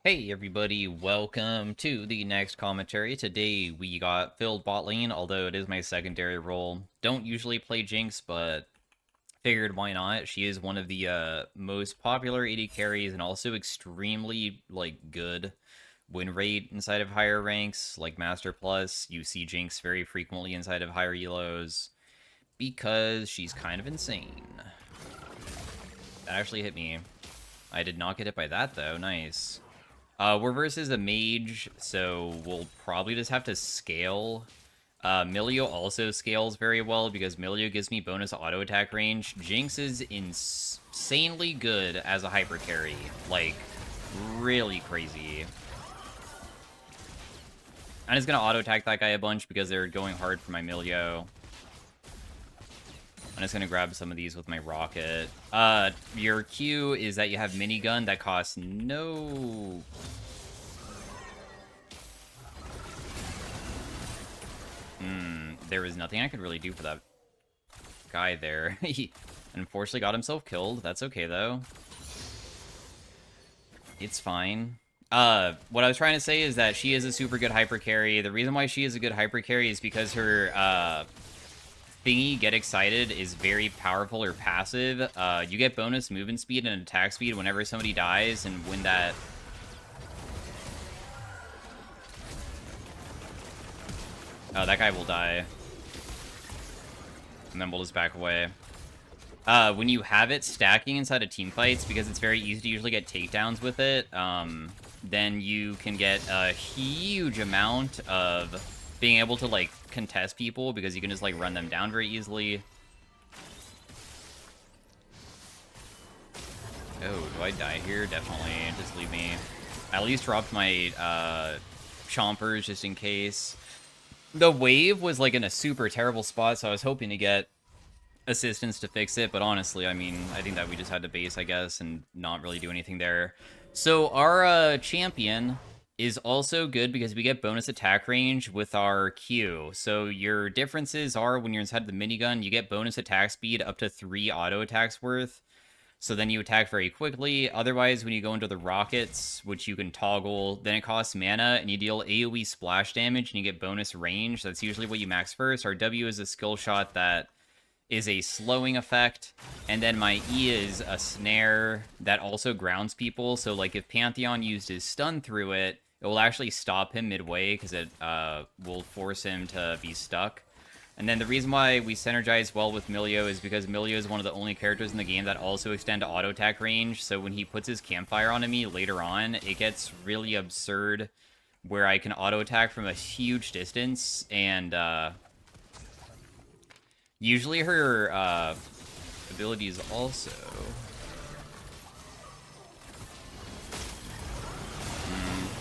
Hey everybody, welcome to the next commentary. Today we got filled bot lane, although it is my secondary role. Don't usually play Jinx, but figured why not. She is one of the most popular AD carries and also extremely good win rate inside of higher ranks, like Master Plus. You see Jinx very frequently inside of higher elos because she's kind of insane. That actually hit me. I did not get hit by that though, nice. We're versus a mage, so we'll probably just have to scale. Milio also scales very well because Milio gives me bonus auto attack range. Jinx is insanely good as a hyper carry, like really crazy. I'm just gonna auto attack that guy a bunch because they're going hard for my Milio. I'm just gonna grab some of these with my rocket. Your Q is that you have minigun that costs no. There was nothing I could really do for that guy there. He unfortunately got himself killed. That's okay though. It's fine. What I was trying to say is that she is a super good hyper carry. The reason why she is a good hyper carry is because her thingy, Get Excited, is very powerful or passive. You get bonus movement speed and attack speed whenever somebody dies, and when that... Oh, that guy will die. And then we'll just back away. When you have it stacking inside of team fights, because it's very easy to usually get takedowns with it, then you can get a huge amount of being able to, like, contest people, because you can just, like, run them down very easily. Oh, do I die here? Definitely. Just leave me. I at least dropped my, chompers just in case. The wave was, like, in a super terrible spot, so I was hoping to get assistance to fix it, but honestly, I mean, I think that we just had to base, I guess, and not really do anything there. So our champion is also good because we get bonus attack range with our Q. So your differences are when you're inside the minigun, you get bonus attack speed up to 3 auto attacks worth. So then you attack very quickly. Otherwise, when you go into the rockets, which you can toggle, then it costs mana, and you deal AoE splash damage, and you get bonus range. That's usually what you max first. Our W is a skill shot that is a slowing effect, and then my E is a snare that also grounds people. So, like, if Pantheon used his stun through it, it will actually stop him midway, because it will force him to be stuck. And then the reason why we synergize well with Milio is because Milio is one of the only characters in the game that also extend auto attack range. So when he puts his campfire onto me later on, it gets really absurd where I can auto attack from a huge distance. And usually her abilities also...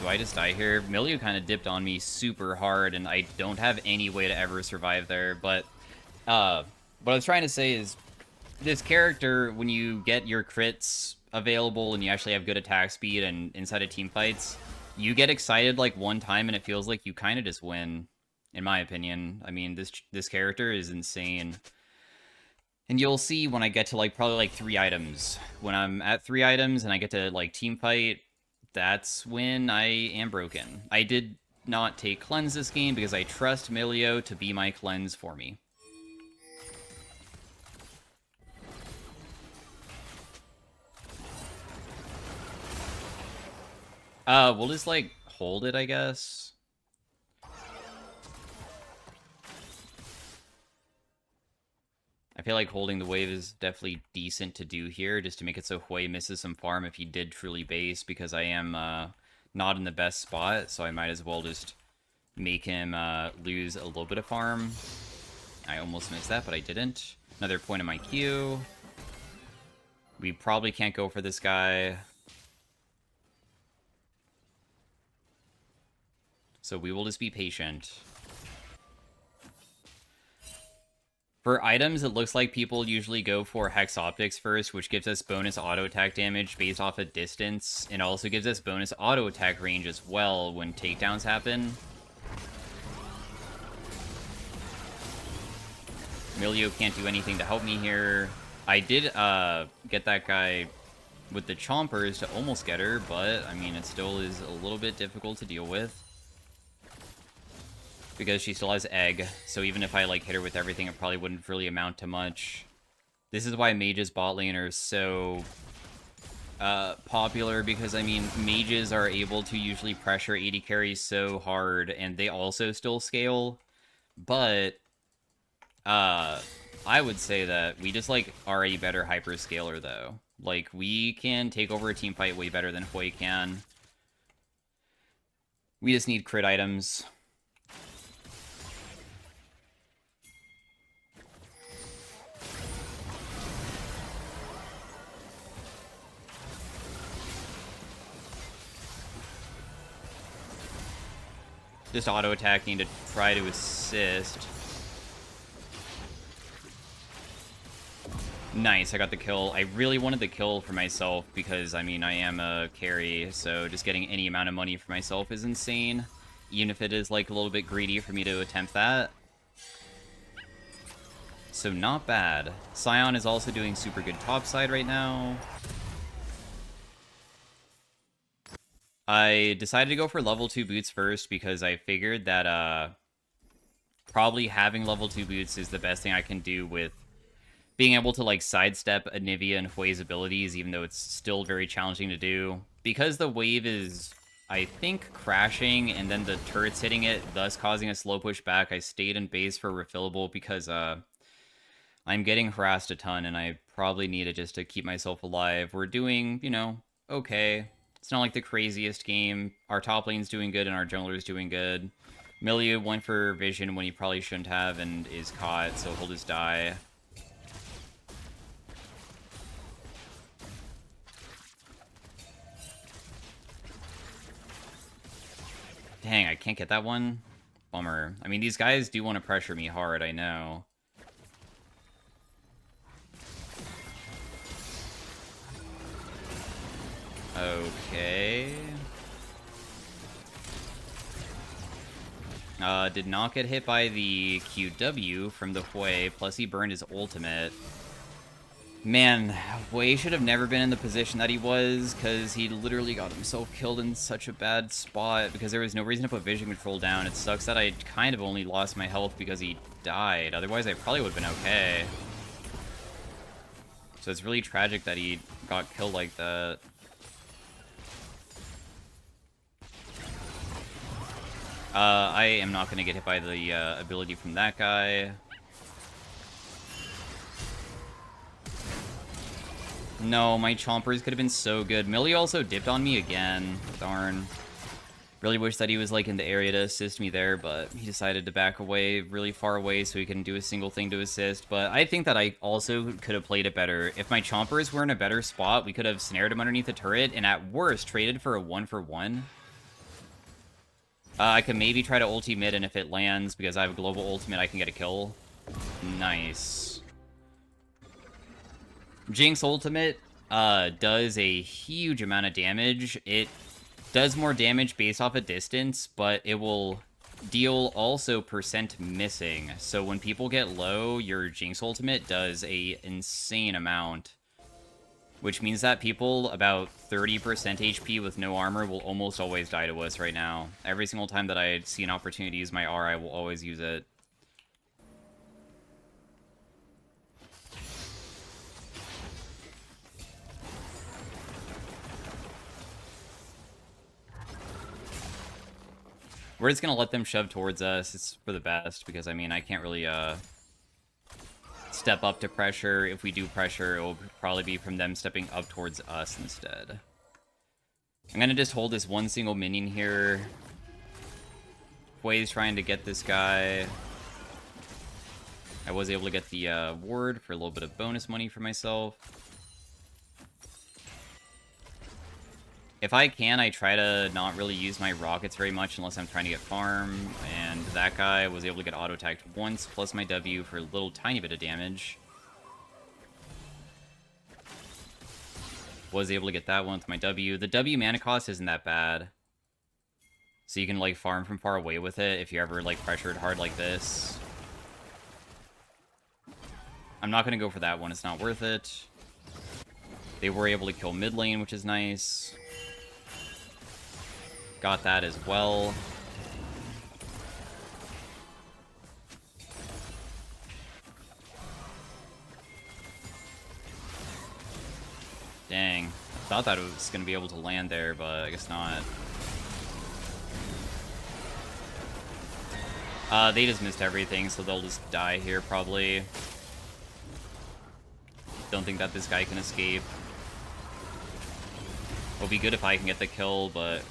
Do I just die here? Milio kind of dipped on me super hard, and I don't have any way to ever survive there. But what I was trying to say is, this character, when you get your crits available and you actually have good attack speed and inside of team fights, you get excited like one time and it feels like you kind of just win, in my opinion. I mean, this character is insane. And you'll see when I get to, like, probably, like, 3 items. When I'm at 3 items and I get to, like, team fight, that's when I am broken. I did not take cleanse this game because I trust Milio to be my cleanse for me. We'll just, like, hold it, I guess. I feel like holding the wave is definitely decent to do here, just to make it so Hui misses some farm if he did truly base, because I am not in the best spot, so I might as well just make him lose a little bit of farm. I almost missed that, but I didn't. Another point of my Q. We probably can't go for this guy. So we will just be patient. For items, it looks like people usually go for Hex Optics first, which gives us bonus auto attack damage based off of distance, and also gives us bonus auto attack range as well when takedowns happen. Milio can't do anything to help me here. I did get that guy with the chompers to almost get her, but, I mean, it still is a little bit difficult to deal with. Because she still has egg, so even if I, like, hit her with everything, it probably wouldn't really amount to much. This is why mages bot lane are so popular, because, I mean, mages are able to usually pressure AD carries so hard, and they also still scale, but I would say that we just, like, are a better hyperscaler, though. Like, we can take over a team fight way better than Hui can. We just need crit items. Just auto-attacking to try to assist. Nice, I got the kill. I really wanted the kill for myself because, I mean, I am a carry, so just getting any amount of money for myself is insane. Even if it is, like, a little bit greedy for me to attempt that. So not bad. Sion is also doing super good topside right now. I decided to go for level 2 boots first because I figured that probably having level 2 boots is the best thing I can do with being able to, like, sidestep Anivia and Hui's abilities, even though it's still very challenging to do. Because the wave is, I think, crashing, and then the turret's hitting it, thus causing a slow push back, I stayed in base for refillable because I'm getting harassed a ton, and I probably need it just to keep myself alive. We're doing, you know, okay. It's not like the craziest game. Our top lane's doing good, and our jungler's doing good. Milieu went for vision when he probably shouldn't have, and is caught, so he'll just die. Dang, I can't get that one? Bummer. I mean, these guys do want to pressure me hard, I know. Okay. Did not get hit by the QW from the Hui, plus he burned his ultimate. Man, Hui should have never been in the position that he was, because he literally got himself killed in such a bad spot, because there was no reason to put vision control down. It sucks that I kind of only lost my health because he died. Otherwise, I probably would have been okay. So it's really tragic that he got killed like that. I am not going to get hit by the ability from that guy. No, my chompers could have been so good. Millie also dipped on me again. Darn. Really wish that he was, like, in the area to assist me there, but he decided to back away really far away so he can do a single thing to assist. But I think that I also could have played it better. If my chompers were in a better spot, we could have snared him underneath the turret, and at worst, traded for a 1-for-1. I could maybe try to ulti mid, and if it lands, because I have a global ultimate, I can get a kill. Nice. Jinx ultimate does a huge amount of damage. It does more damage based off a distance, but it will deal also percent missing. So when people get low, your Jinx ultimate does a insane amount. Which means that people about 30% HP with no armor will almost always die to us right now. Every single time that I see an opportunity to use my R, I will always use it. We're just gonna let them shove towards us. It's for the best, because, I mean, I can't really, step up to pressure. If we do pressure, it will probably be from them stepping up towards us instead. I'm gonna just hold this one single minion here. Hui's trying to get this guy. I was able to get the ward for a little bit of bonus money for myself. If I can, I try to not really use my rockets very much unless I'm trying to get farm, and that guy was able to get auto-attacked once, plus my W for a little tiny bit of damage. Was able to get that one with my W. The W mana cost isn't that bad. So you can, like, farm from far away with it if you're ever, like, pressured hard like this. I'm not going to go for that one, it's not worth it. They were able to kill mid lane, which is nice. Got that as well. Dang. Thought that it was going to be able to land there, but I guess not. They just missed everything, so they'll just die here, probably. Don't think that this guy can escape. It'll be good if I can get the kill, but...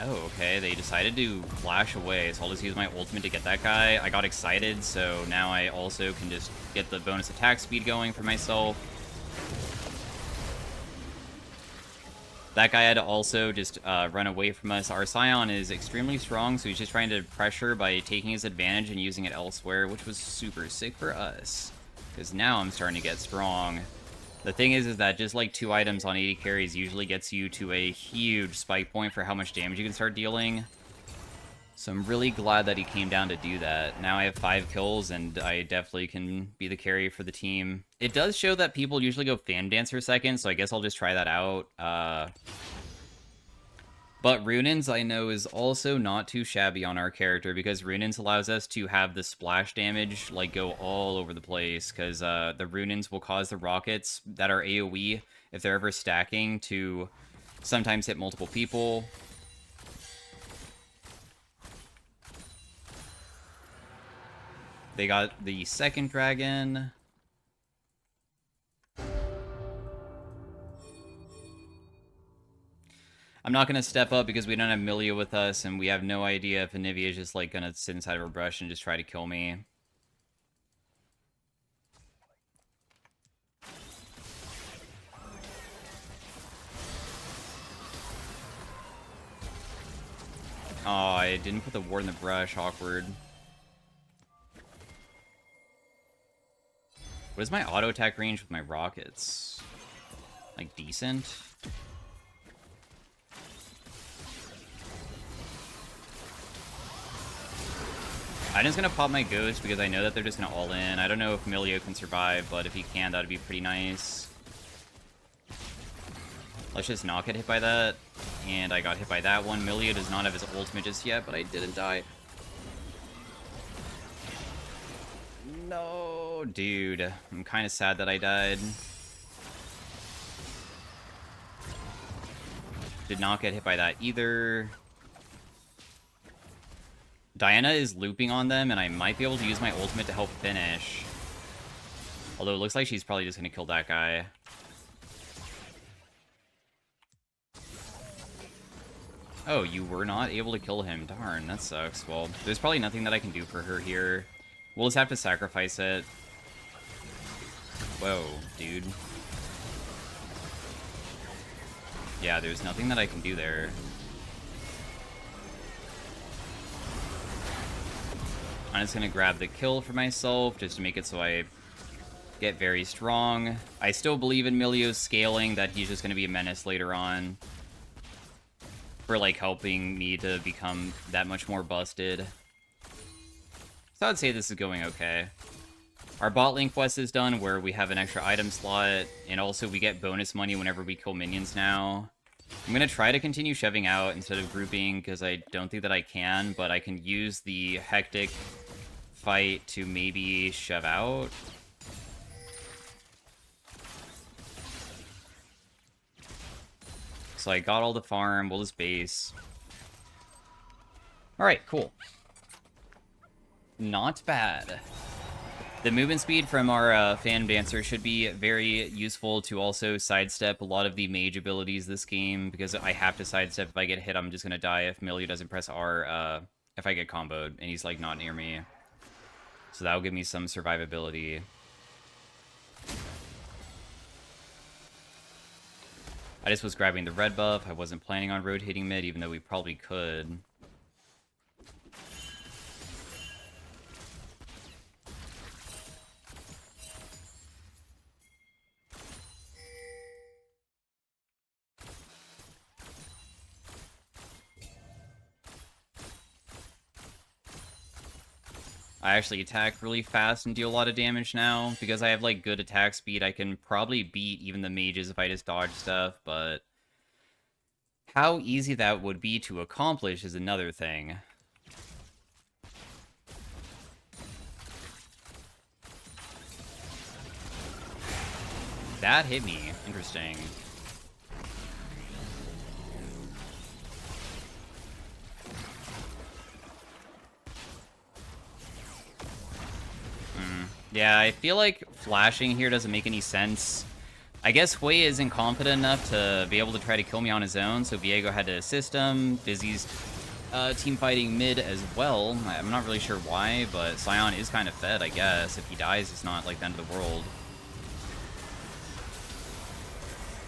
Oh, okay, they decided to flash away, so I'll just use my ultimate to get that guy. I got excited, so now I also can just get the bonus attack speed going for myself. That guy had to also just run away from us. Our Scion is extremely strong, so he's just trying to pressure by taking his advantage and using it elsewhere, which was super sick for us. Because now I'm starting to get strong. The thing is that just like 2 items on 80 carries usually gets you to a huge spike point for how much damage you can start dealing. So I'm really glad that he came down to do that. Now I have 5 kills, and I definitely can be the carry for the team. It does show that people usually go Fan Dancer second, so I guess I'll just try that out. But Runin's, I know, is also not too shabby on our character, because Runin's allows us to have the splash damage, like, go all over the place, because the Runin's will cause the rockets that are AoE, if they're ever stacking, to sometimes hit multiple people. They got the second dragon. I'm not going to step up because we don't have Milia with us, and we have no idea if Anivia is just, like, going to sit inside of a brush and just try to kill me. Oh, I didn't put the ward in the brush. Awkward. What is my auto attack range with my rockets? Like, decent? I'm just gonna pop my ghost because I know that they're just gonna all in. I don't know if Milio can survive, but if he can, that'd be pretty nice. Let's just not get hit by that. And I got hit by that one. Milio does not have his ultimate just yet, but I didn't die. No, dude. I'm kind of sad that I died. Did not get hit by that either. Diana is looping on them, and I might be able to use my ultimate to help finish. Although it looks like she's probably just going to kill that guy. Oh, you were not able to kill him. Darn, that sucks. Well, there's probably nothing that I can do for her here. We'll just have to sacrifice it. Whoa, dude. Yeah, there's nothing that I can do there. I'm just gonna grab the kill for myself, just to make it so I get very strong. I still believe in Milio's scaling, that he's just gonna be a menace later on. For, like, helping me to become that much more busted. So I'd say this is going okay. Our bot lane quest is done, where we have an extra item slot, and also we get bonus money whenever we kill minions now. I'm going to try to continue shoving out instead of grouping, because I don't think that I can, but I can use the hectic fight to maybe shove out. So I got all the farm, we'll just base. Alright, cool. Not bad. The movement speed from our Fan Dancer should be very useful to also sidestep a lot of the mage abilities this game, because I have to sidestep. If I get hit, I'm just going to die if Milio doesn't press R, if I get comboed, and he's, like, not near me. So that'll give me some survivability. I just was grabbing the red buff. I wasn't planning on rotating mid, even though we probably could. I actually attack really fast and deal a lot of damage now. Because I have, like, good attack speed, I can probably beat even the mages if I just dodge stuff, but how easy that would be to accomplish is another thing. That hit me. Interesting. Yeah, I feel like flashing here doesn't make any sense. I guess Hui isn't confident enough to be able to try to kill me on his own, so Viego had to assist him. Dizzy's team fighting mid as well. I'm not really sure why, but Sion is kind of fed, I guess. If he dies, it's not like the end of the world.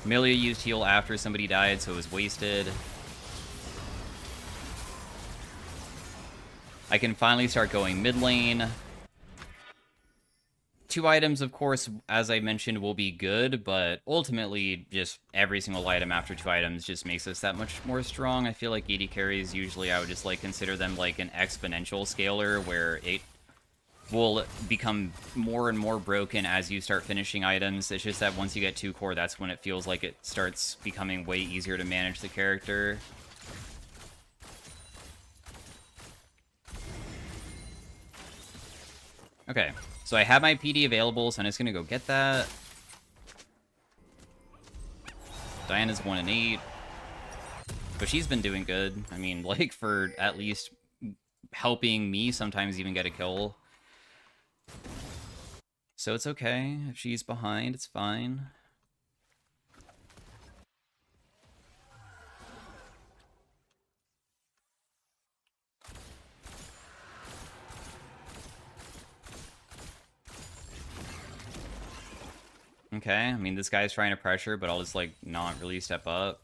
Milia used heal after somebody died, so it was wasted. I can finally start going mid lane. 2 items, of course, as I mentioned, will be good, but ultimately, just every single item after 2 items just makes us that much more strong. I feel like AD carries, usually I would just, like, consider them like an exponential scaler, where it will become more and more broken as you start finishing items. It's just that once you get 2 core, that's when it feels like it starts becoming way easier to manage the character. Okay. So I have my PD available, so I'm just gonna go get that. Diana's 1 and 8. But she's been doing good. I mean, like, for at least helping me sometimes even get a kill. So it's okay. If she's behind, it's fine. Okay, I mean, this guy's trying to pressure, but I'll just, like, not really step up.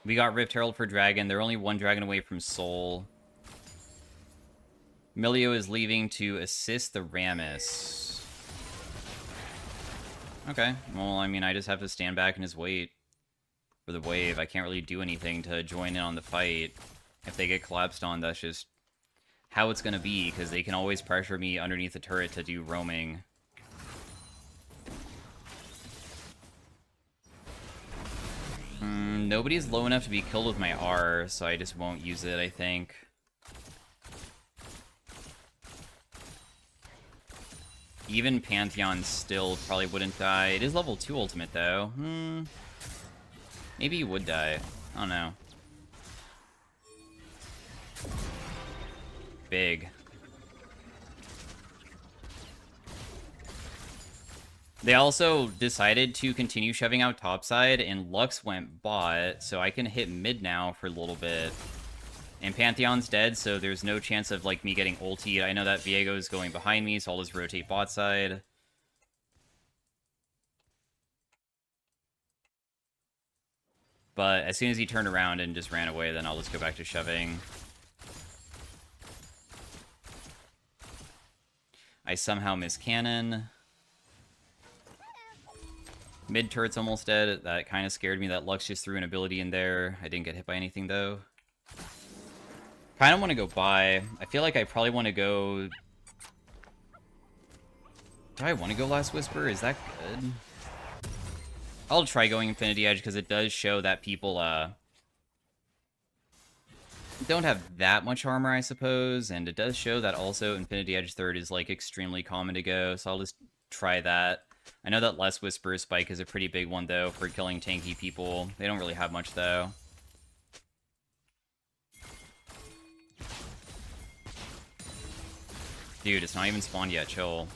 We got Rift Herald for Dragon. They're only 1 dragon away from Soul. Milio is leaving to assist the Rammus. Okay, well, I mean, I just have to stand back and just wait for the wave. I can't really do anything to join in on the fight. If they get collapsed on, that's just how it's going to be, because they can always pressure me underneath the turret to do roaming. Nobody's low enough to be killed with my R, so I just won't use it, I think. Even Pantheon still probably wouldn't die. It is level 2 ultimate, though. Maybe he would die. I don't know. Big. They also decided to continue shoving out topside, and Lux went bot, so I can hit mid now for a little bit. And Pantheon's dead, so there's no chance of, like, me getting ultied. I know that Viego's going behind me, so I'll just rotate bot side. But as soon as he turned around and just ran away, then I'll just go back to shoving. I somehow miss cannon. Mid turret's almost dead. That kind of scared me. That Lux just threw an ability in there. I didn't get hit by anything, though. Kind of want to go buy. I feel like I probably want to go... Do I want to go Last Whisper? Is that good? I'll try going Infinity Edge, because it does show that people don't have that much armor, I suppose. And it does show that also Infinity Edge 3rd is, like, extremely common to go. So I'll just try that. I know that Last Whisper spike is a pretty big one, though, for killing tanky people. They don't really have much, though. Dude, it's not even spawned yet. Chill.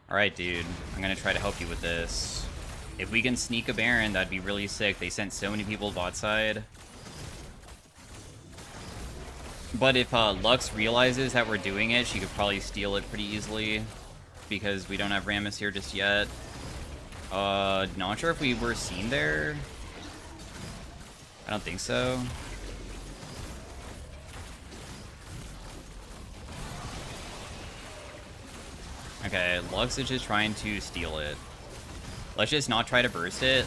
Alright, dude. I'm gonna try to help you with this. If we can sneak a Baron, that'd be really sick. They sent so many people bot side. But if Lux realizes that we're doing it, she could probably steal it pretty easily. Because we don't have Rammus here just yet. Not sure if we were seen there. I don't think so. Okay, Lux is just trying to steal it. Let's just not try to burst it.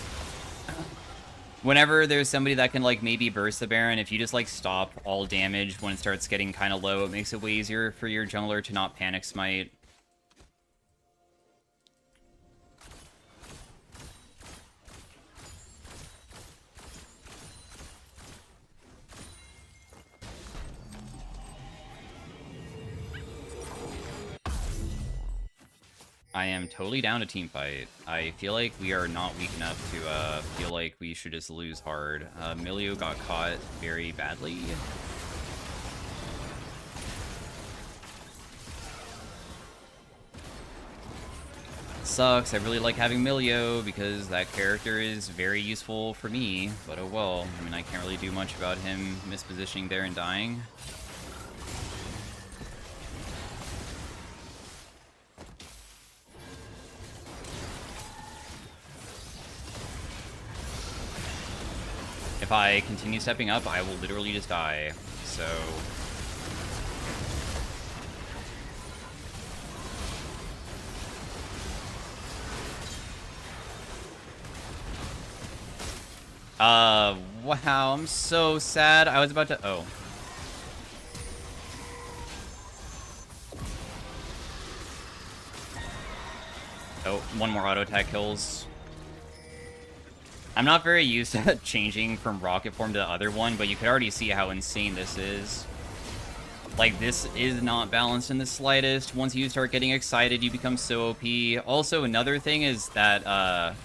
Whenever there's somebody that can, like, maybe burst the Baron, if you just, like, stop all damage when it starts getting kind of low, it makes it way easier for your jungler to not panic smite. I am totally down to team fight. I feel like we are not weak enough to feel like we should just lose hard. Milio got caught very badly. Sucks. I really like having Milio because that character is very useful for me, but oh well. I mean, I can't really do much about him mispositioning there and dying. If I continue stepping up, I will literally just die. So... wow, I'm so sad. I was about to... Oh. Oh, one more auto attack kills. I'm not very used to changing from rocket form to the other one, but you could already see how insane this is. Like, this is not balanced in the slightest. Once you start getting excited, you become so OP. Also, another thing is that,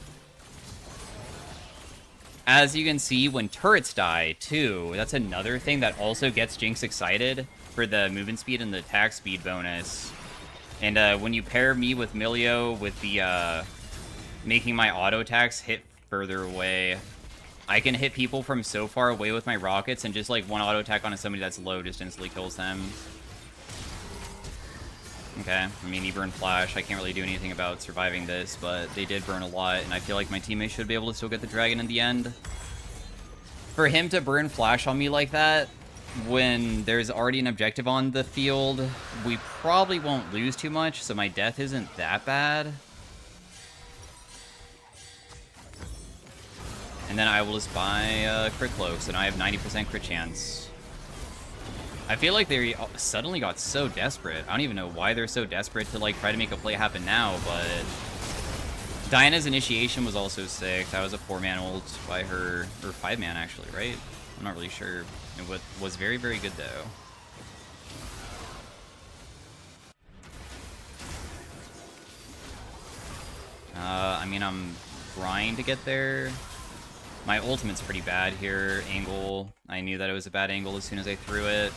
as you can see, when turrets die, too, that's another thing that also gets Jinx excited for the movement speed and the attack speed bonus. And, when you pair me with Milio with the, making my auto attacks hit further away, I can hit people from so far away with my rockets, and just like one auto attack on somebody that's low just instantly kills them. Okay, I mean, he burned Flash. I can't really do anything about surviving this, but they did burn a lot, and I feel like my teammates should be able to still get the dragon in the end. For him to burn Flash on me like that, when there's already an objective on the field, we probably won't lose too much, so my death isn't that bad. And then I will just buy crit cloaks, and I have 90% crit chance. I feel like they suddenly got so desperate. I don't even know why they're so desperate to like try to make a play happen now, but Diana's initiation was also sick. That was a 4-man ult by her, or 5-man actually, right? I'm not really sure. It was very, very good though. I mean, I'm trying to get there. My ultimate's pretty bad here. Angle. I knew that it was a bad angle as soon as I threw it.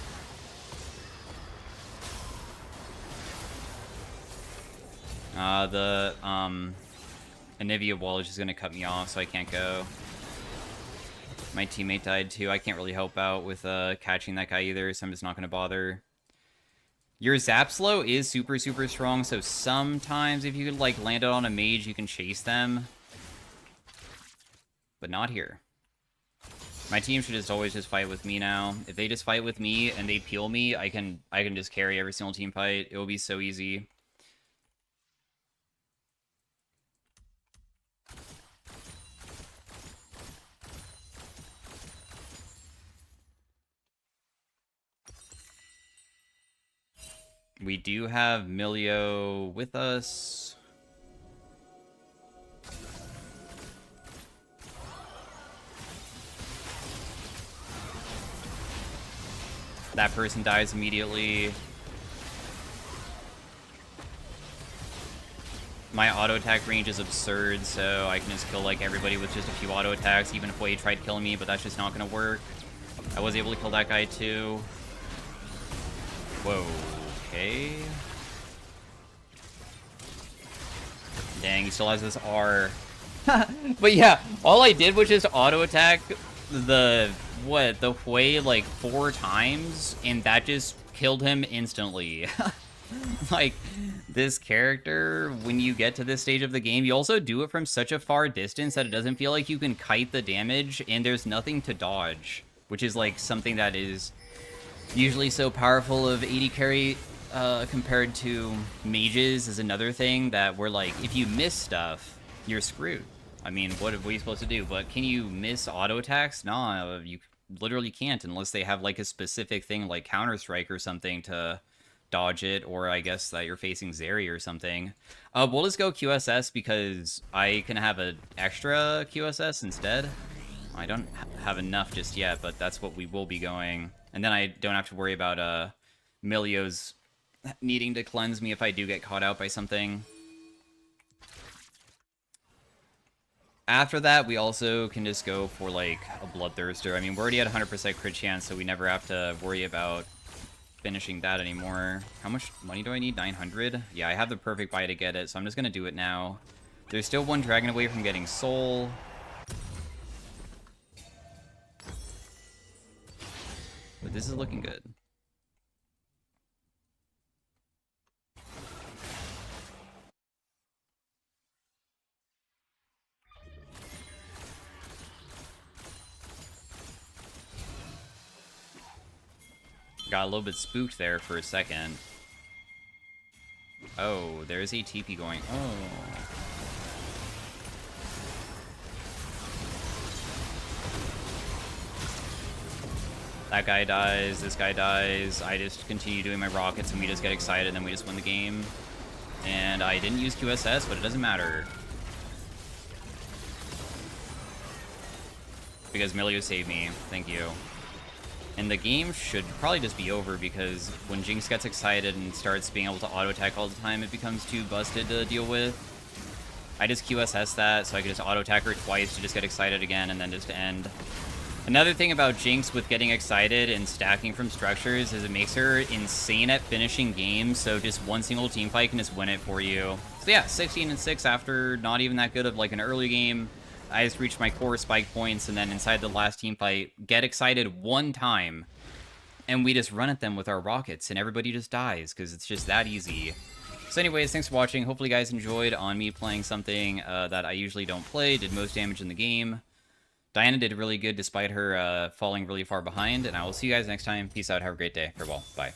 The Anivia wall is just gonna cut me off, so I can't go. My teammate died too. I can't really help out with catching that guy either, so I'm just not gonna bother. Your zap slow is super, super strong, so sometimes if you could like land it on a mage, you can chase them. But not here. My team should just always just fight with me now. If they just fight with me and they peel me, I can just carry every single team fight. It will be so easy. We do have Milio with us. That person dies immediately. My auto attack range is absurd, so I can just kill like everybody with just a few auto attacks, even if Wade tried killing me, but that's just not gonna work. I was able to kill that guy too. Whoa, okay. Dang, he still has this R. But yeah, all I did was just auto attack the Hui like 4 times, and that just killed him instantly. Like, this character, when you get to this stage of the game, you also do it from such a far distance that it doesn't feel like you can kite the damage, and there's nothing to dodge, which is like something that is usually so powerful of AD carry compared to mages is another thing that we're like, if you miss stuff, you're screwed. I mean, what are you supposed to do? But can you miss auto attacks? No, you literally can't unless they have like a specific thing like Counter-Strike or something to dodge it, or I guess that you're facing Zeri or something. We'll just go QSS because I can have an extra QSS instead. I don't have enough just yet, but that's what we will be going. And then I don't have to worry about Milio's needing to cleanse me if I do get caught out by something. After that, we also can just go for, like, a Bloodthirster. I mean, we're already at 100% crit chance, so we never have to worry about finishing that anymore. How much money do I need? 900? Yeah, I have the perfect buy to get it, so I'm just gonna do it now. There's still one dragon away from getting soul. But this is looking good. Got a little bit spooked there for a second. Oh, there's a TP going. Oh. That guy dies, this guy dies. I just continue doing my rockets and we just get excited and then we just win the game. And I didn't use QSS, but it doesn't matter. Because Milio saved me. Thank you. And the game should probably just be over because when Jinx gets excited and starts being able to auto-attack all the time, it becomes too busted to deal with. I just QSS that, so I can just auto-attack her twice to just get excited again and then just end. Another thing about Jinx with getting excited and stacking from structures is it makes her insane at finishing games, so just one single team fight can just win it for you. So yeah, 16-6 after not even that good of like an early game. I just reached my core spike points, and then inside the last team fight, get excited one time, and we just run at them with our rockets, and everybody just dies, because it's just that easy. So anyways, thanks for watching. Hopefully you guys enjoyed on me playing something that I usually don't play, did most damage in the game. Diana did really good despite her falling really far behind, and I will see you guys next time. Peace out, have a great day. Farewell, bye.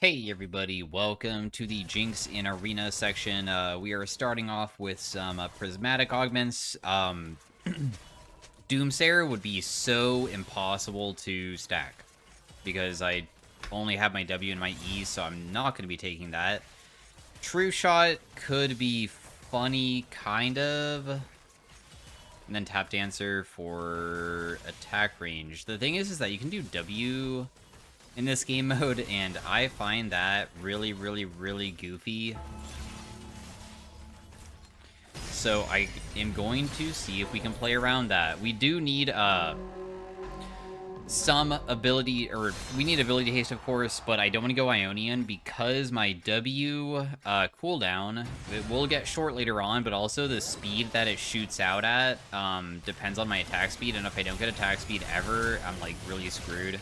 Hey everybody, welcome to the Jinx in Arena section. We are starting off with some prismatic augments. Doomsayer would be so impossible to stack because I only have my W and my E, so I'm not going to be taking that. True Shot could be funny, kind of. And then Tap Dancer for attack range. The thing is that you can do W in this game mode, and I find that really, really, really goofy. So I am going to see if we can play around that. We do need some ability, or we need ability haste, of course, but I don't want to go Ionian because my W cooldown, it will get short later on, but also the speed that it shoots out at depends on my attack speed, and if I don't get attack speed ever, I'm like really screwed.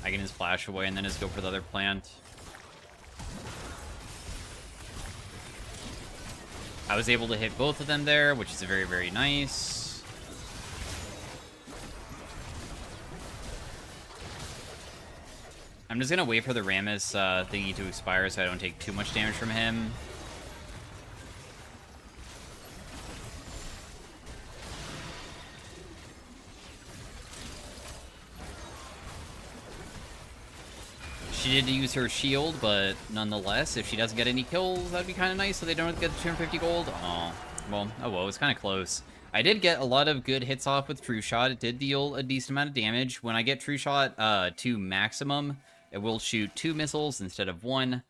I can just flash away and then just go for the other plant. I was able to hit both of them there, which is very, very nice. I'm just gonna wait for the Rammus thingy to expire so I don't take too much damage from him. She did use her shield, but nonetheless, if she doesn't get any kills, that'd be kind of nice so they don't get the 250 gold. Oh, well, it's kind of close. I did get a lot of good hits off with True Shot. It did deal a decent amount of damage. When I get True Shot to maximum, it will shoot 2 missiles instead of 1.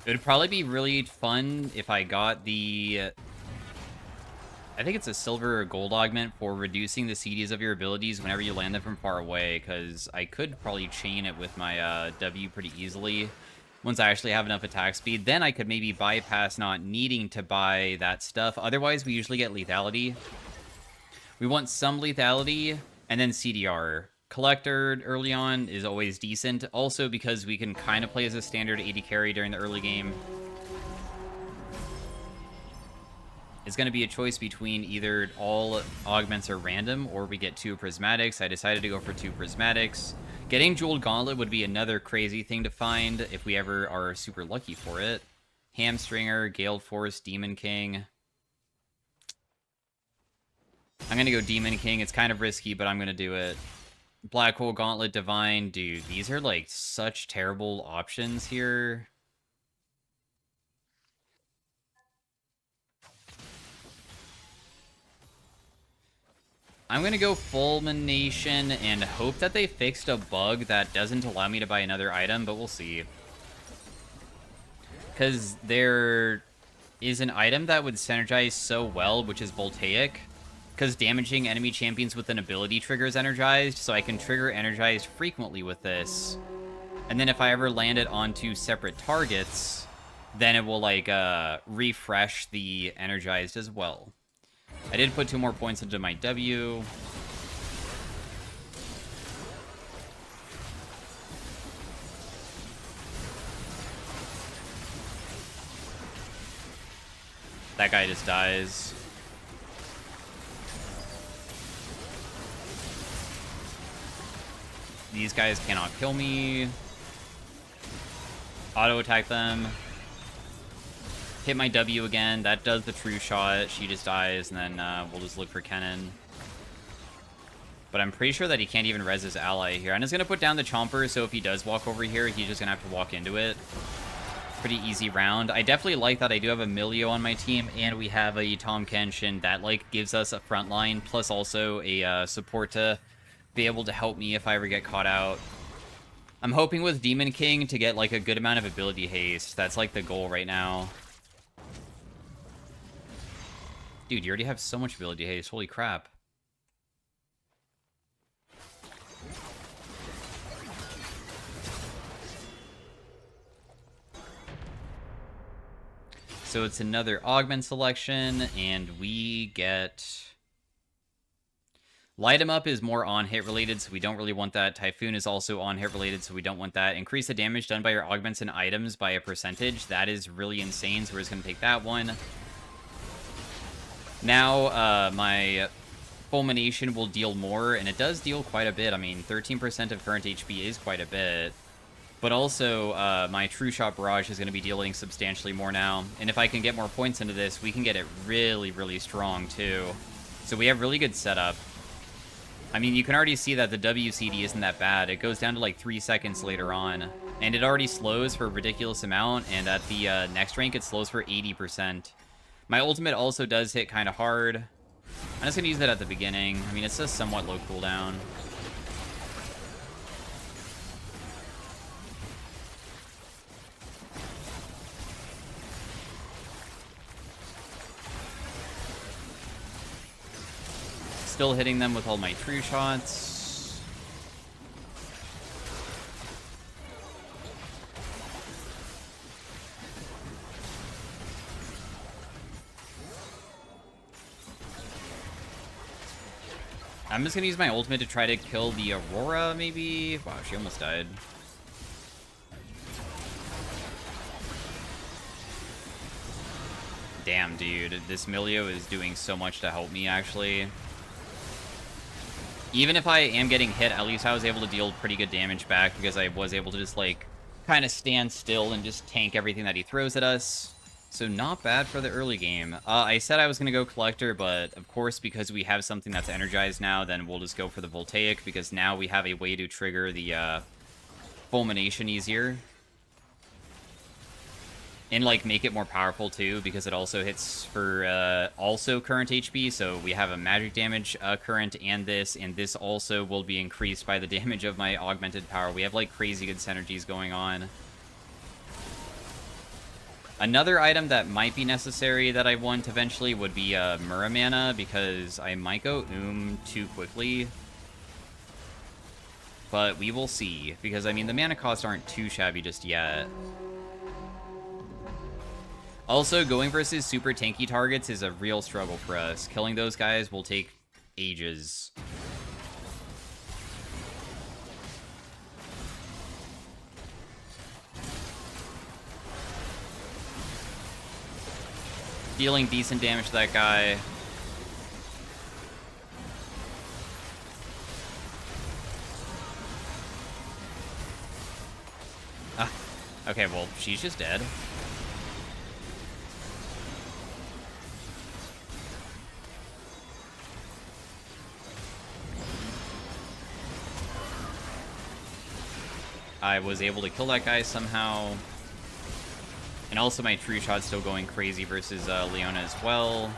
It would probably be really fun if I got the... I think it's a silver or gold augment for reducing the CDs of your abilities whenever you land them from far away, because I could probably chain it with my W pretty easily once I actually have enough attack speed. Then I could maybe bypass not needing to buy that stuff. Otherwise, we usually get lethality. We want some lethality and then CDR Collector early on is always decent, also because we can kind of play as a standard AD carry during the early game. It's going to be a choice between either all augments are random or we get 2 prismatics. I decided to go for 2 prismatics. Getting Jeweled Gauntlet would be another crazy thing to find if we ever are super lucky for it. Hamstringer, Gale Force, Demon King. I'm going to go Demon King. It's kind of risky, but I'm going to do it. Black Hole Gauntlet, Divine. Dude, these are like such terrible options here. I'm going to go Fulmination and hope that they fixed a bug that doesn't allow me to buy another item, but we'll see. Because there is an item that would synergize so well, which is Voltaic. Because damaging enemy champions with an ability triggers Energized, so I can trigger Energized frequently with this. And then if I ever land it onto separate targets, then it will, like, refresh the Energized as well. I did put 2 more points into my W. That guy just dies. These guys cannot kill me. Auto attack them. Hit my W again. That does the true shot. She just dies, and then we'll just look for Kennen. But I'm pretty sure that he can't even res his ally here. I'm just going to put down the Chomper, so if he does walk over here, he's just going to have to walk into it. Pretty easy round. I definitely like that I do have a Milio on my team, and we have a Tahm Kenshin that, like, gives us a front line, plus also a support to be able to help me if I ever get caught out. I'm hoping with Demon King to get, like, a good amount of ability haste. That's, like, the goal right now. Dude, you already have so much ability haste. Holy crap. So it's another augment selection, and we get... Light 'em Up is more on-hit related, so we don't really want that. Typhoon is also on-hit related, so we don't want that. Increase the damage done by your augments and items by a percentage. That is really insane, so we're just going to take that one. Now, my Fulmination will deal more, and it does deal quite a bit. I mean, 13% of current HP is quite a bit. But also, my True Shot Barrage is going to be dealing substantially more now. And if I can get more points into this, we can get it really, really strong, too. So we have really good setup. I mean, you can already see that the WCD isn't that bad. It goes down to like 3 seconds later on. And it already slows for a ridiculous amount, and at the next rank, it slows for 80%. My ultimate also does hit kind of hard. I'm just going to use that at the beginning. I mean, it's just somewhat low cooldown. Still hitting them with all my true shots. I'm just gonna use my ultimate to try to kill the Aurora, maybe? Wow, she almost died. Damn, dude. This Milio is doing so much to help me, actually. Even if I am getting hit, at least I was able to deal pretty good damage back because I was able to just, like, kind of stand still and just tank everything that he throws at us. So not bad for the early game. I said I was going to go Collector, but of course, because we have something that's energized now, then we'll just go for the Voltaic, because now we have a way to trigger the Fulmination easier. And, like, make it more powerful, too, because it also hits for, also current HP, so we have a magic damage current and this also will be increased by the damage of my augmented power. We have, like, crazy good synergies going on. Another item that might be necessary that I want eventually would be, Muramana, because I might go too quickly. But we will see, because, I mean, the mana costs aren't too shabby just yet. Also, going versus super tanky targets is a real struggle for us. Killing those guys will take ages. Dealing decent damage to that guy. Ah, okay, well, she's just dead. I was able to kill that guy somehow. And also my true shot's still going crazy versus Leona as well.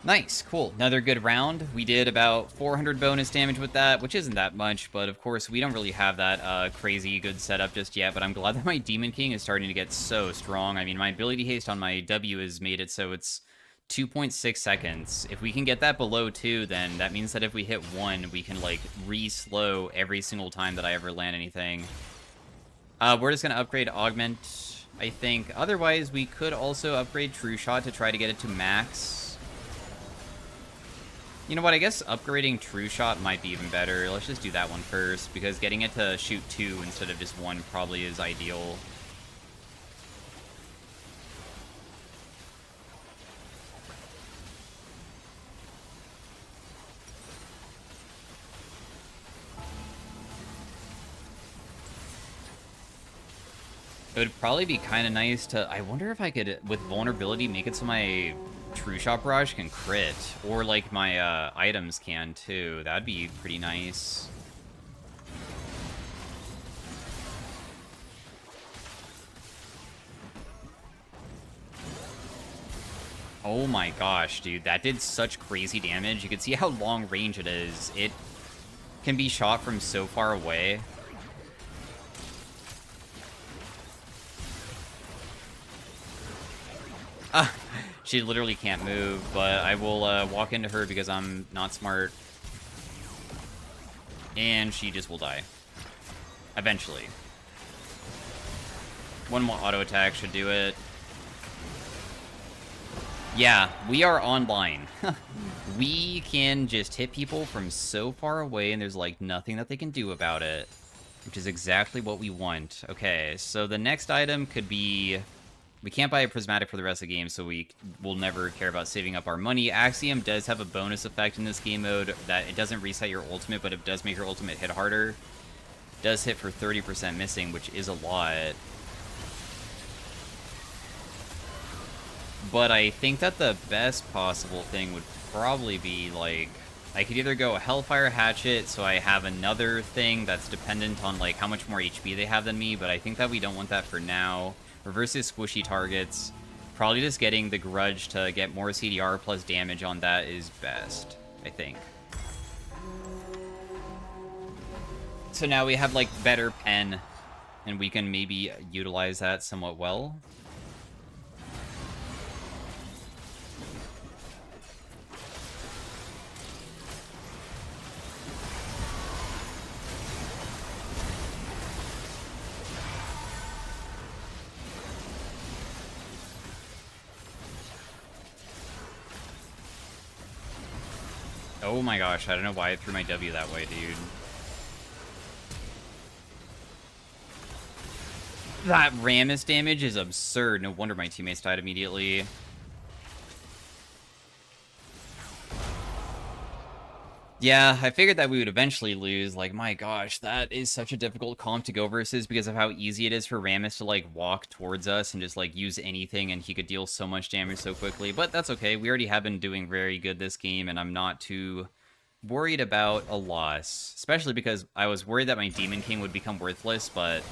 Nice, cool. Another good round. We did about 400 bonus damage with that, which isn't that much, but of course we don't really have that crazy good setup just yet, but I'm glad that my Demon King is starting to get so strong. I mean, my ability haste on my W has made it so it's 2.6 seconds. If we can get that below 2, then that means that if we hit 1, we can, like, re-slow every single time that I ever land anything. We're just going to upgrade Augment, I think. Otherwise, we could also upgrade True Shot to try to get it to max. You know what, I guess upgrading True Shot might be even better. Let's just do that one first, because getting it to shoot 2 instead of just 1 probably is ideal. It would probably be kind of nice to... I wonder if I could, with vulnerability, make it so my True Shot Barrage can crit. Or, like, my items can, too. That'd be pretty nice. Oh my gosh, dude. That did such crazy damage. You can see how long range it is. It can be shot from so far away. She literally can't move, but I will walk into her because I'm not smart. And she just will die. Eventually. One more auto attack should do it. Yeah, we are online. We can just hit people from so far away and there's like nothing that they can do about it. Which is exactly what we want. Okay, so the next item could be... We can't buy a Prismatic for the rest of the game, so we will never care about saving up our money. Axiom does have a bonus effect in this game mode that it doesn't reset your ultimate, but it does make your ultimate hit harder. It does hit for 30% missing, which is a lot. But I think that the best possible thing would probably be, like... I could either go Hellfire Hatchet, so I have another thing that's dependent on, like, how much more HP they have than me, but I think that we don't want that for now. Reverses squishy targets. Probably just getting the Grudge to get more CDR plus damage on that is best, I think. So now we have, like, better pen, and we can maybe utilize that somewhat well. Oh my gosh, I don't know why I threw my W that way, dude. That Rammus damage is absurd. No wonder my teammates died immediately. Yeah, I figured that we would eventually lose. Like, my gosh, that is such a difficult comp to go versus because of how easy it is for Rammus to, like, walk towards us and just, like, use anything, and he could deal so much damage so quickly. But that's okay. We already have been doing very good this game, and I'm not too worried about a loss. Especially because I was worried that my Demon King would become worthless, but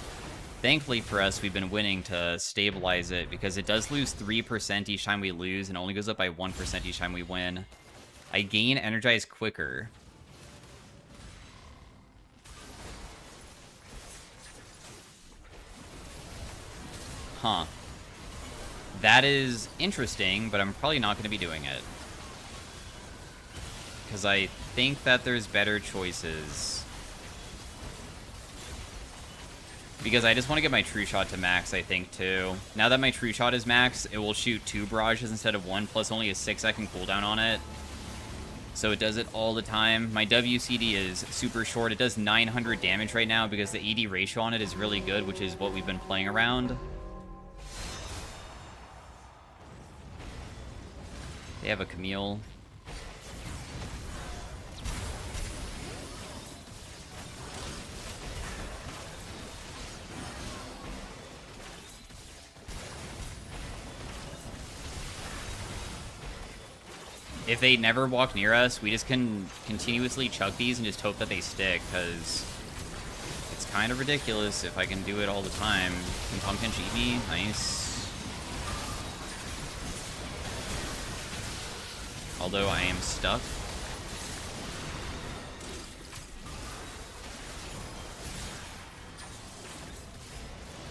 thankfully for us, we've been winning to stabilize it because it does lose 3% each time we lose and only goes up by 1% each time we win. I gain Energize quicker. Huh. That is interesting, but I'm probably not going to be doing it. Because I think that there's better choices. Because I just want to get my True Shot to max, I think, too. Now that my True Shot is max, it will shoot 2 barrages instead of 1, plus only a 6-second cooldown on it. So it does it all the time. My WCD is super short. It does 900 damage right now because the ED ratio on it is really good, which is what we've been playing around. They have a Camille. If they never walk near us, we just can continuously chuck these and just hope that they stick, because it's kind of ridiculous if I can do it all the time. Can Pumpkin cheat me? Nice. Although I am stuck.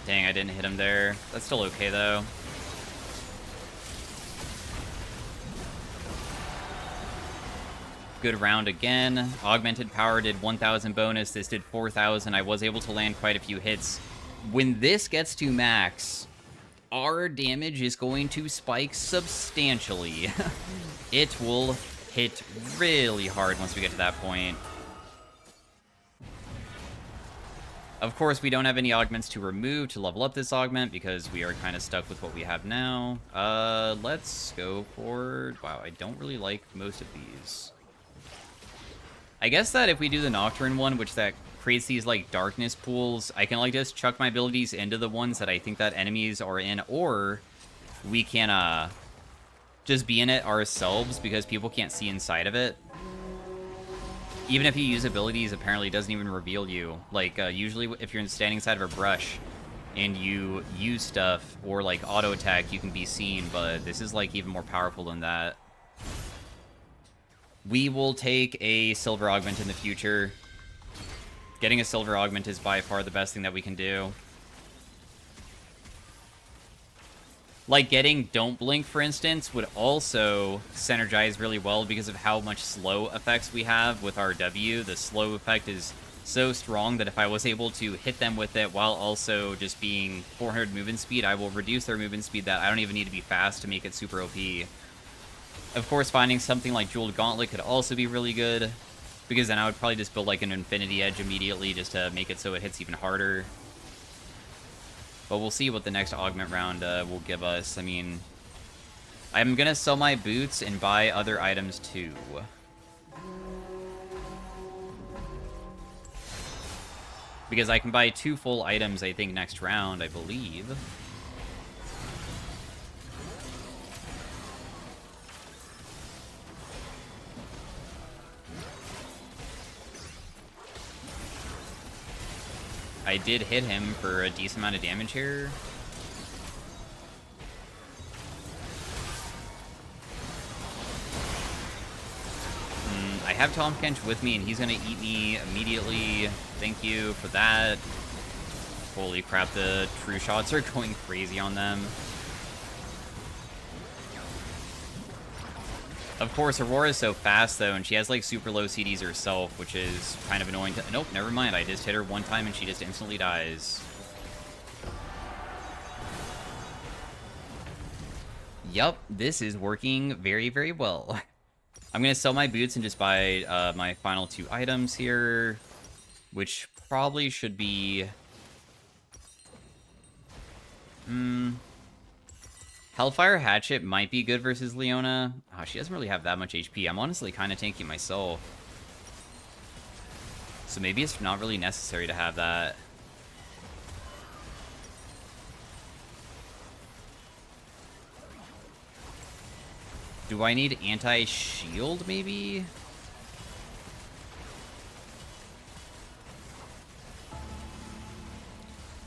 Dang, I didn't hit him there. That's still okay, though. Good round again. Augmented power did 1,000 bonus. This did 4,000. I was able to land quite a few hits. When this gets to max, our damage is going to spike substantially. It will hit really hard once we get to that point. Of course, we don't have any augments to remove to level up this augment because we are kind of stuck with what we have now. Let's go for... Wow, I don't really like most of these. I guess that if we do the Nocturne one, which that creates these, like, darkness pools, I can, like, just chuck my abilities into the ones that I think that enemies are in, or we can, just be in it ourselves because people can't see inside of it. Even if you use abilities, apparently it doesn't even reveal you. Like, usually if you're standing inside of a brush and you use stuff or, like, auto attack, you can be seen, but this is, like, even more powerful than that. We will take a silver augment in the future. Getting a silver augment is by far the best thing that we can do. Like, getting Don't Blink, for instance, would also synergize really well because of how much slow effects we have with our W. The slow effect is so strong that if I was able to hit them with it while also just being 400 movement speed, I will reduce their movement speed that I don't even need to be fast to make it super OP. Of course, finding something like Jeweled Gauntlet could also be really good, because then I would probably just build like an Infinity Edge immediately just to make it so it hits even harder. But we'll see what the next augment round will give us. I mean, I'm going to sell my boots and buy other items too. Because I can buy 2 full items, I think, next round, I believe. I did hit him for a decent amount of damage here. I have Tom Kench with me, and he's going to eat me immediately. Thank you for that. Holy crap, the true shots are going crazy on them. Of course, Aurora's so fast, though, and she has, like, super low CDs herself, which is kind of annoying to... Nope, never mind. I just hit her one time, and she just instantly dies. Yup, this is working very, very well. I'm going to sell my boots and just buy my final 2 items here, which probably should be... Hellfire Hatchet might be good versus Leona. Oh, she doesn't really have that much HP. I'm honestly kind of tanky myself. So maybe it's not really necessary to have that. Do I need anti-shield, maybe?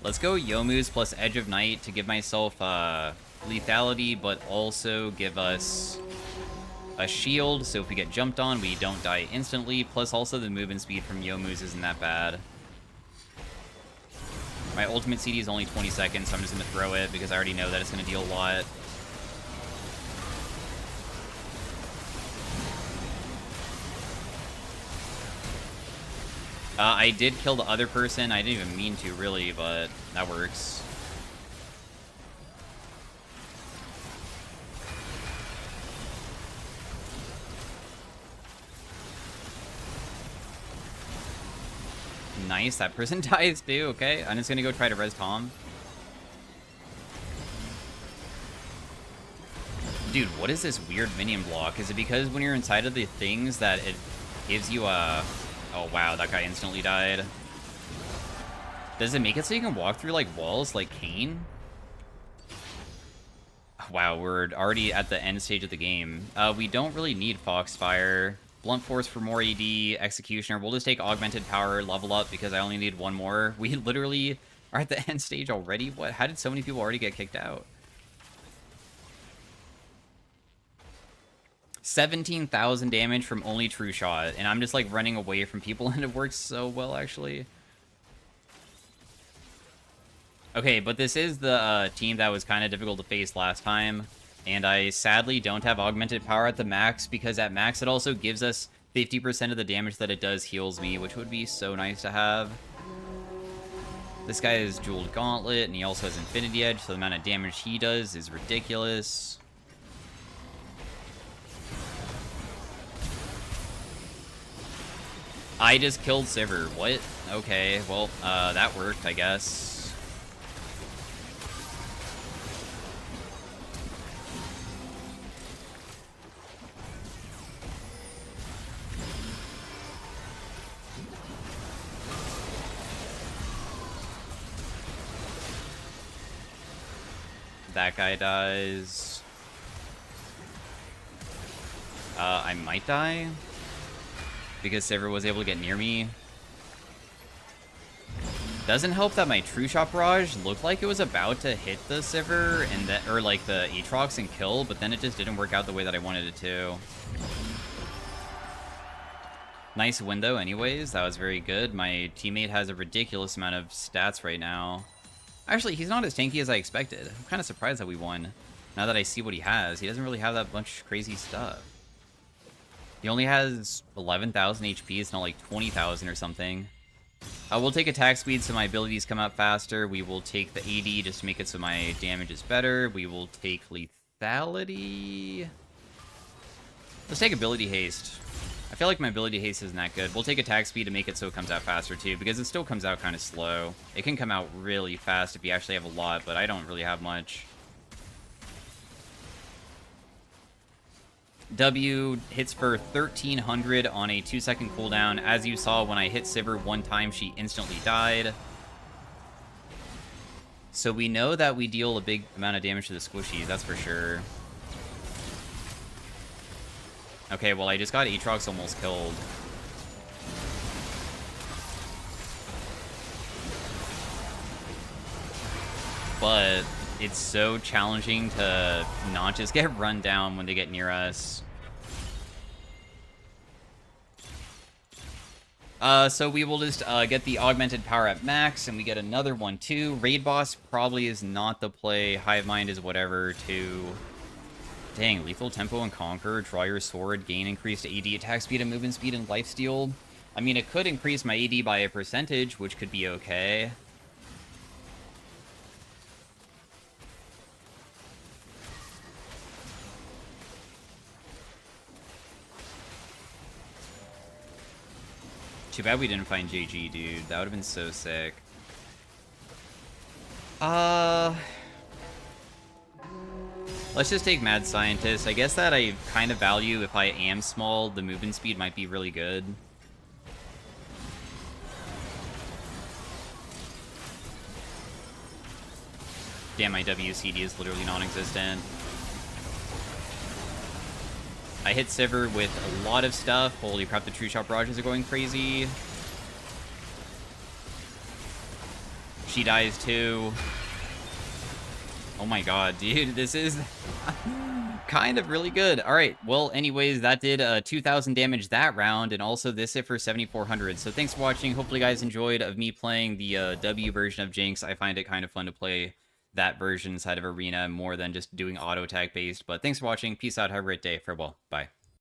Let's go Yomu's plus Edge of Night to give myself lethality, but also give us a shield, so if we get jumped on, we don't die instantly, plus also the movement speed from Yomu's isn't that bad. My ultimate CD is only 20 seconds, so I'm just going to throw it, because I already know that it's going to deal a lot. I did kill the other person. I didn't even mean to, really, but that works. Nice, that person dies too, okay. I'm just gonna go try to res Tom. Dude, what is this weird minion block? Is it because when you're inside of the things that it gives you a... Oh, wow, that guy instantly died. Does it make it so you can walk through, like, walls like Kane? Wow, we're already at the end stage of the game. We don't really need Foxfire. Blunt Force for more AD, Executioner. We'll just take Augmented Power, level up, because I only need one more. We literally are at the end stage already? What? How did so many people already get kicked out? 17,000 damage from only True Shot, and I'm just, like, running away from people, and it works so well, actually. Okay, but this is the team that was kind of difficult to face last time, and I sadly don't have Augmented Power at the max, because at max it also gives us 50% of the damage that it does heals me, which would be so nice to have. This guy is Jeweled Gauntlet, and he also has Infinity Edge, so the amount of damage he does is ridiculous. I just killed Sivir. What? Okay, well, that worked, I guess. That guy dies. I might die because Sivir was able to get near me. Doesn't help that my True Shot Barrage looked like it was about to hit the Sivir and that, or like the Aatrox and kill, but then it just didn't work out the way that I wanted it to. Nice window anyways, that was very good. My teammate has a ridiculous amount of stats right now. Actually, he's not as tanky as I expected. I'm kind of surprised that we won. Now that I see what he has, he doesn't really have that much crazy stuff. He only has 11,000 HP, it's not like 20,000 or something. We'll take attack speed so my abilities come out faster. We will take the AD just to make it so my damage is better. We will take lethality. Let's take ability haste. I feel like my ability haste isn't that good. We'll take attack speed to make it so it comes out faster too, because it still comes out kind of slow. It can come out really fast if you actually have a lot, but I don't really have much. W hits for 1,300 on a 2-second cooldown. As you saw, when I hit Sivir one time, she instantly died. So we know that we deal a big amount of damage to the squishies, that's for sure. Okay, well, I just got Aatrox almost killed. But it's so challenging to not just get run down when they get near us. So we will just get the Augmented Power at max, and we get another one too. Raid Boss probably is not the play. Hive Mind is whatever too. Dang, Lethal Tempo and Conquer, draw your sword, gain increased AD attack speed and movement speed and lifesteal. I mean, it could increase my AD by a percentage, which could be okay. Too bad we didn't find JG, dude. That would have been so sick. Let's just take Mad Scientist. I guess that I kind of value, if I am small, the movement speed might be really good. Damn, my WCD is literally non-existent. I hit Sivir with a lot of stuff. Holy crap, the True Shot Barrages are going crazy. She dies too. Oh my god, dude, this is kind of really good. Alright, well, anyways, that did 2,000 damage that round, and also this hit for 7,400. So thanks for watching. Hopefully you guys enjoyed of me playing the W version of Jinx. I find it kind of fun to play that version inside of Arena more than just doing auto attack based. But thanks for watching. Peace out. Have a great day. Farewell. Bye.